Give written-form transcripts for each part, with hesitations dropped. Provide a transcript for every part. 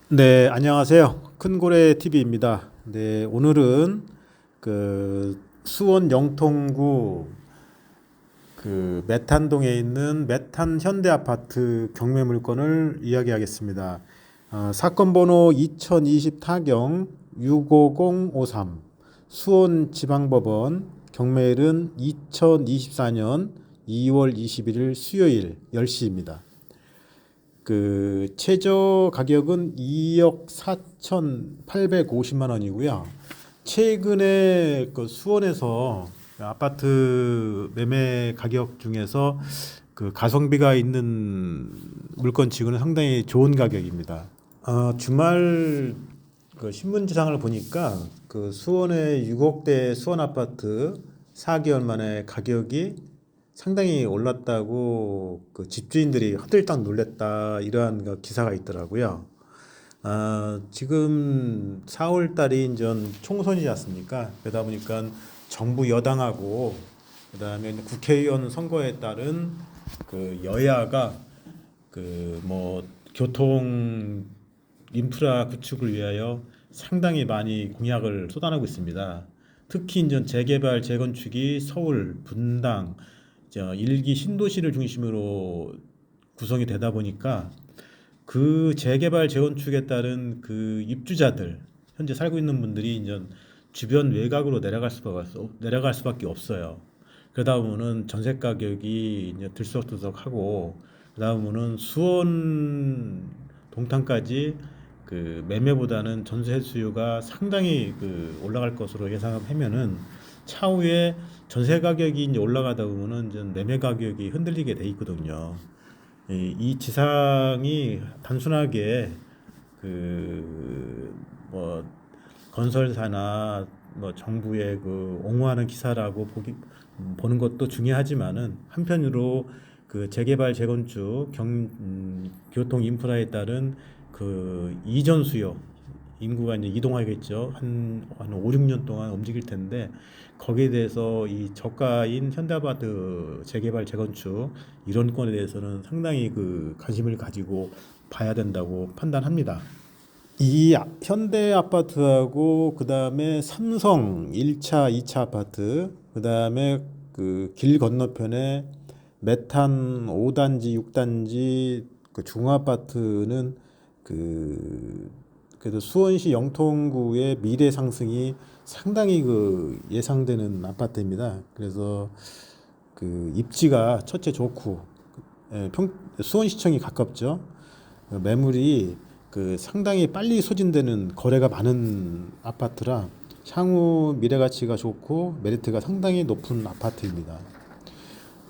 네, 안녕하세요. 큰고래 TV입니다. 네, 오늘은 수원 영통구 메탄동에 있는 메탄 현대 아파트 경매 물건을 이야기하겠습니다. 사건 번호 2020 타경 65053 수원 지방법원 경매일은 2024년 2월 21일 수요일 10시입니다. 최저 가격은 2억 4,850만 원이고요. 최근에 수원에서 아파트 매매 가격 중에서 가성비가 있는 물건 치고는 상당히 좋은 가격입니다. 주말 신문지상을 보니까 수원의 6억대 수원 아파트 4개월 만에 가격이 상당히 올랐다고 집주인들이 허들딱 놀랬다 이러한 기사가 있더라고요. 지금 4월 달이 이제 총선이지 않습니까? 그러다 보니까 정부 여당하고 그다음에 국회의원 선거에 따른 여야가 교통 인프라 구축을 위하여 상당히 많이 공약을 쏟아내고 있습니다. 특히 이제 재개발 재건축이 서울, 분당, 일기 신도시를 중심으로 구성이 되다 보니까 재개발 재건축에 따른 입주자들 현재 살고 있는 분들이 이제 주변 외곽으로 내려갈 수밖에 없어요. 그러다 보면은 전세 가격이 이제 들썩들썩하고 그러다 보면은 수원 동탄까지 매매보다는 전세 수요가 상당히 올라갈 것으로 예상하면은 차후에 전세 가격이 이제 올라가다 보면은 이제 매매 가격이 흔들리게 돼 있거든요. 이 지상이 단순하게 뭐 건설사나 뭐 정부의 옹호하는 기사라고 보는 것도 중요하지만은 한편으로 재개발 재건축 교통 인프라에 따른 이전 수요 인구가 이제 이동하겠죠. 한 5, 6년 동안 움직일 텐데 거기에 대해서 이 저가인 현대아파트 재개발 재건축 이런 건에 대해서는 상당히 관심을 가지고 봐야 된다고 판단합니다. 이 현대 아파트하고 그다음에 삼성 1차, 2차 아파트, 그다음에 길 건너편에 메탄 5단지, 6단지 중아파트는 그래도 수원시 영통구의 미래 상승이 상당히 예상되는 아파트입니다. 그래서 입지가 첫째 좋고 수원시청이 가깝죠. 매물이 상당히 빨리 소진되는 거래가 많은 아파트라 향후 미래 가치가 좋고 메리트가 상당히 높은 아파트입니다.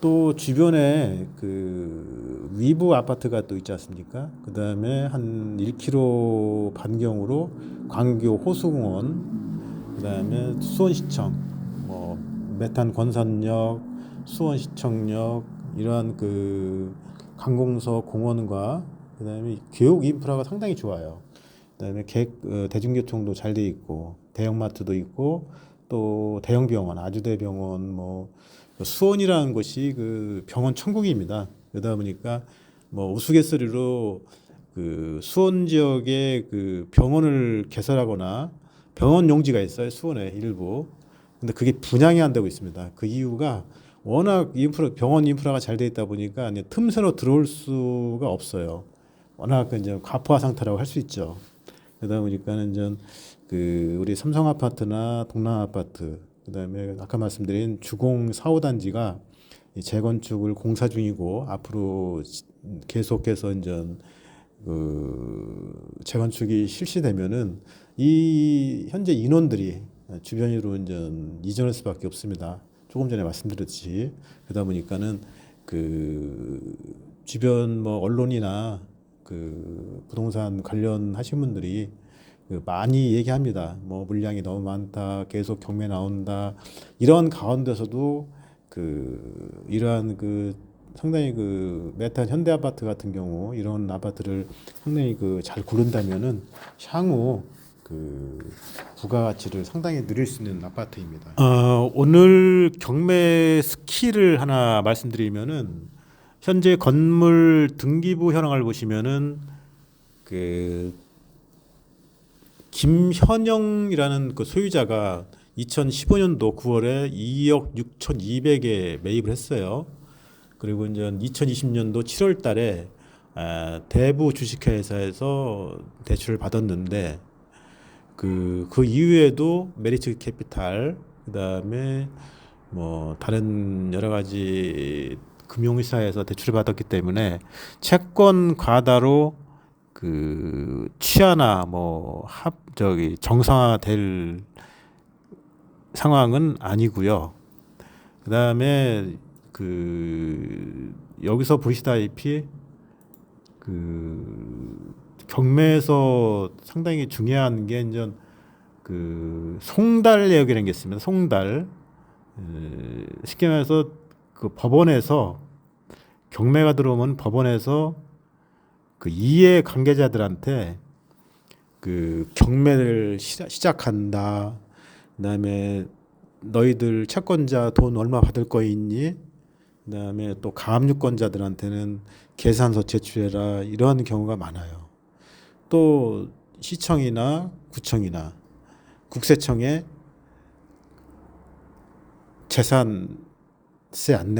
또 주변에 위브 아파트가 또 있지 않습니까? 그 다음에 한 1km 반경으로 광교 호수공원, 그 다음에 수원시청, 뭐 메탄 권선역, 수원시청역 이러한 관공서 공원과 그 다음에 교육 인프라가 상당히 좋아요. 그 다음에 대중교통도 잘 돼 있고 대형마트도 있고 또 대형병원, 아주대병원 수원이라는 곳이 병원 천국입니다. 그러다 보니까 우스갯소리로 수원 지역에 병원을 개설하거나 병원 용지가 있어요. 수원에 일부. 근데 그게 분양이 안 되고 있습니다. 그 이유가 워낙 병원 인프라가 잘 돼 있다 보니까 틈새로 들어올 수가 없어요. 워낙 이제 과포화 상태라고 할 수 있죠. 그러다 보니까는 우리 삼성 아파트나 동남 아파트, 그다음에 아까 말씀드린 주공 4, 5단지가 재건축을 공사 중이고 앞으로 계속해서 이제 재건축이 실시되면은 이 현재 인원들이 주변으로 이제 이전할 수밖에 없습니다. 조금 전에 말씀드렸듯이 그러다 보니까는 주변 언론이나 부동산 관련하신 분들이 많이 얘기합니다. 물량이 너무 많다, 계속 경매 나온다. 이런 가운데서도 이러한 상당히 메탄 현대 아파트 같은 경우 이런 아파트를 상당히 잘 고른다면은 향후 부가가치를 상당히 누릴 수 있는 아파트입니다. 오늘 경매 스킬을 하나 말씀드리면은 현재 건물 등기부 현황을 보시면은 김현영이라는 그 소유자가 2015년도 9월에 2억 6,200에 매입을 했어요. 그리고 이제 2020년도 7월 달에 대부 주식회사에서 대출을 받았는데 그 이후에도 메리츠 캐피탈 그다음에 뭐 다른 여러 가지 금융회사에서 대출을 받았기 때문에 채권 과다로 그 취하나 뭐 정상화될 상황은 아니고요. 그다음에 여기서 보시다시피 경매에서 상당히 중요한 게 이제 송달 내역이라는 게 있습니다. 송달. 쉽게 말해서 그 법원에서 경매가 들어오면 법원에서 그 이해 관계자들한테 그 경매를 시작한다. 그다음에 너희들 채권자 돈 얼마 받을 거 있니? 그다음에 또 가압류권자들한테는 계산서 제출해라. 이러한 경우가 많아요. 또 시청이나 구청이나 국세청에 재산세 안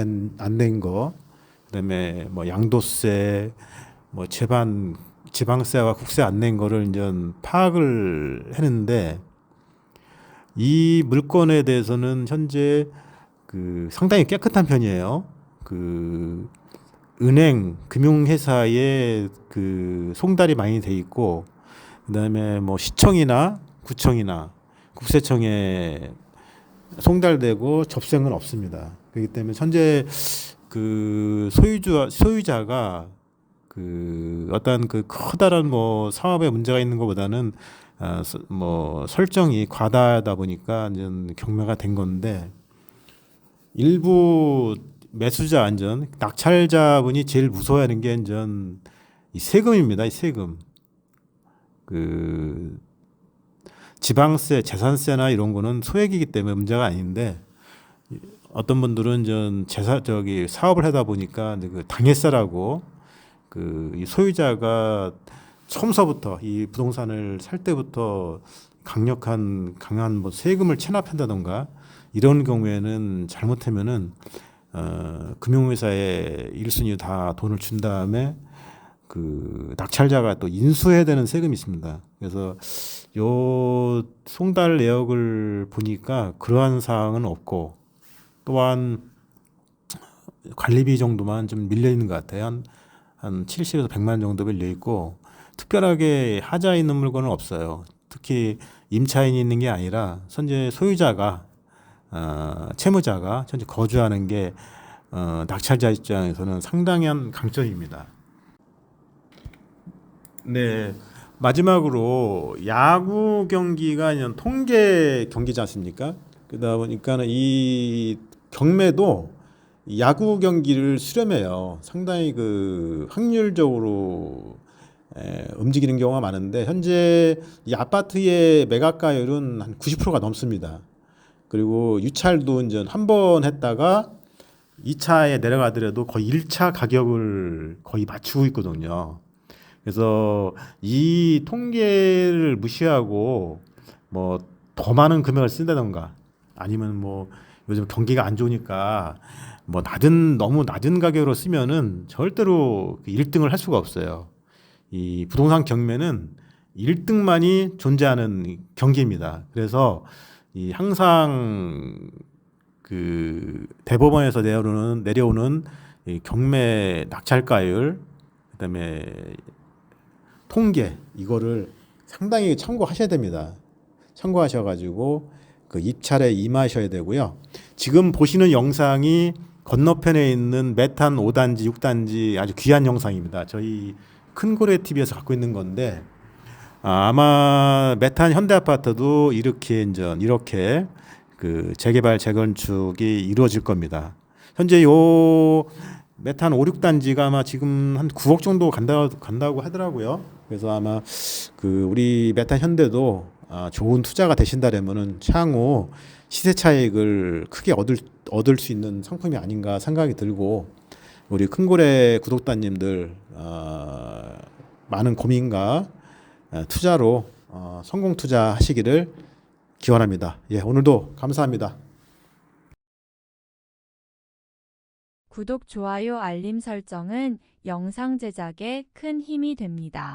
낸 거, 그다음에 뭐 양도세, 뭐 지방세와 국세 안 낸 거를 이제 파악을 했는데 이 물건에 대해서는 현재 상당히 깨끗한 편이에요. 은행, 금융회사에 송달이 많이 돼 있고, 그다음에 뭐 시청이나 구청이나 국세청에 송달되고 접수한 건 없습니다. 그렇기 때문에 현재 소유자가 어떤 커다란 뭐 사업에 문제가 있는 것보다는 뭐 설정이 과다하다 보니까 이제 경매가 된 건데, 일부 매수자 안전 낙찰자분이 제일 무서워하는 게 이제 이 세금입니다. 이 세금. 지방세, 재산세나 이런 거는 소액이기 때문에 문제가 아닌데, 어떤 분들은 사업을 하다 보니까 당해세라고 이 소유자가 처음서부터 이 부동산을 살 때부터 강한 뭐 세금을 체납한다던가 이런 경우에는 잘못하면은 금융회사에 1순위 다 돈을 준 다음에 낙찰자가 또 인수해야 되는 세금이 있습니다. 그래서 요 송달 내역을 보니까 그러한 사항은 없고, 또한 관리비 정도만 좀 밀려 있는 것 같아요. 한 70에서 100만 정도 밀려 있고, 특별하게 하자 있는 물건은 없어요. 특히 임차인이 있는 게 아니라 현재 소유자가 채무자가 현재 거주하는 게 낙찰자 입장에서는 상당한 강점입니다. 네, 마지막으로 야구 경기가 그냥 통계 경기지 않습니까? 그러다 보니까는 이 경매도 야구 경기를 수렴해요. 상당히 확률적으로 움직이는 경우가 많은데, 현재 이 아파트의 매각가율은 한 90%가 넘습니다. 그리고 유찰도 이제 한 번 했다가 2차에 내려가더라도 거의 1차 가격을 거의 맞추고 있거든요. 그래서 이 통계를 무시하고 뭐 더 많은 금액을 쓴다던가, 아니면 뭐 요즘 경기가 안 좋으니까 뭐 너무 낮은 가격으로 쓰면은 절대로 1등을 할 수가 없어요. 이 부동산 경매는 1등만이 존재하는 경기입니다. 그래서 항상 대법원에서 내려오는 이 경매 낙찰가율, 그다음에 통계, 이거를 상당히 참고하셔야 됩니다. 참고하셔가지고 입찰에 임하셔야 되고요. 지금 보시는 영상이 건너편에 있는 메탄 5단지, 6단지 아주 귀한 영상입니다. 저희 큰고래 TV에서 갖고 있는 건데, 아마 메탄 현대아파트도 이렇게 재개발 재건축이 이루어질 겁니다. 현재 요 메탄 5, 6단지가 아마 지금 한 9억 정도 간다고 하더라고요. 그래서 아마 우리 메탄 현대도 좋은 투자가 되신다면은 향후 시세 차익을 크게 얻을 수 있는 상품이 아닌가 생각이 들고, 우리 큰고래 구독자님들 많은 고민과 투자로 성공 투자하시기를 기원합니다. 예, 오늘도 감사합니다. 구독, 좋아요, 알림 설정은 영상 제작에 큰 힘이 됩니다.